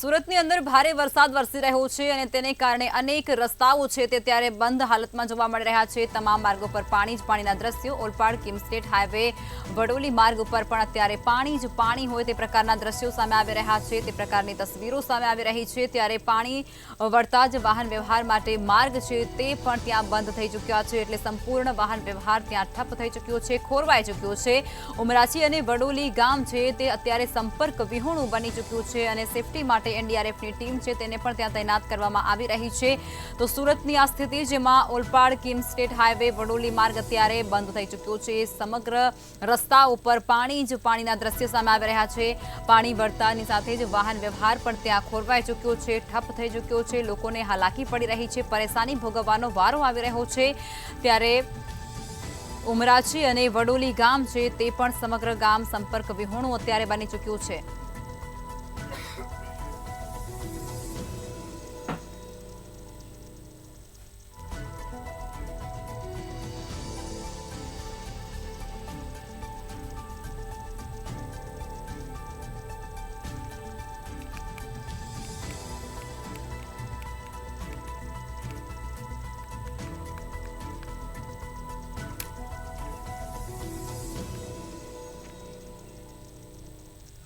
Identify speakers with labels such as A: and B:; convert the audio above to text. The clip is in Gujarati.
A: સુરતની અંદર ભારે વરસાદ વરસી રહ્યો છે અને તેને કારણે અનેક રસ્તાઓ છે તે ત્યારે બંધ હાલતમાં જોવા મળી રહ્યા છે। તમામ માર્ગો પર પાણી જ પાણીના દ્રશ્યો। ઓલપાડ કિમસ્ટેટ હાઈવે વડોલી માર્ગ ઉપર પણ અત્યારે પાણી જ પાણી હોય તે પ્રકારના દ્રશ્યો સામે આવી રહ્યા છે। તે પ્રકારની તસવીરો સામે આવી રહી છે। ત્યારે પાણી વળતા જ વાહન વ્યવહાર માટે માર્ગ છે તે પણ ત્યાં બંધ થઈ ચૂક્યા છે, એટલે સંપૂર્ણ વાહન વ્યવહાર ત્યાં ઠપ થઈ ચૂક્યો છે, ખોરવાઈ ચૂક્યો છે। ઉમરાછી અને વડોલી ગામ છે તે અત્યારે સંપર્ક વિહોણું બની ચૂક્યું છે અને સેફટી માટે એનડીઆરએફની ટીમ છે તેને પણ ત્યાં તૈનાત કરવામાં આવી રહી છે। તો સુરતની આ સ્થિતિ, જેમાં ઓલપાડ કિમસ્ટેટ હાઈવે વડોલી માર્ગ અત્યારે બંધ થઈ ચૂક્યો છે। સમગ્ર રસ્તા ઉપર પાણી જ પાણીના દ્રશ્યો સામે આવી રહ્યા છે। પાણી વળતાની સાથે જ વાહન વ્યવહાર પણ ત્યાં ખોરવાઈ ચૂક્યો છે, ઠપ થઈ ચૂક્યો છે। લોકોને હાલાકી પડી રહી છે, પરેશાની ભોગવવાનો વારો આવી રહ્યો છે। ત્યારે ઉમરાછી અને વડોલી ગામ છે તે પણ સમગ્ર ગામ સંપર્ક વિહોણું અત્યારે બની ચૂક્યું છે।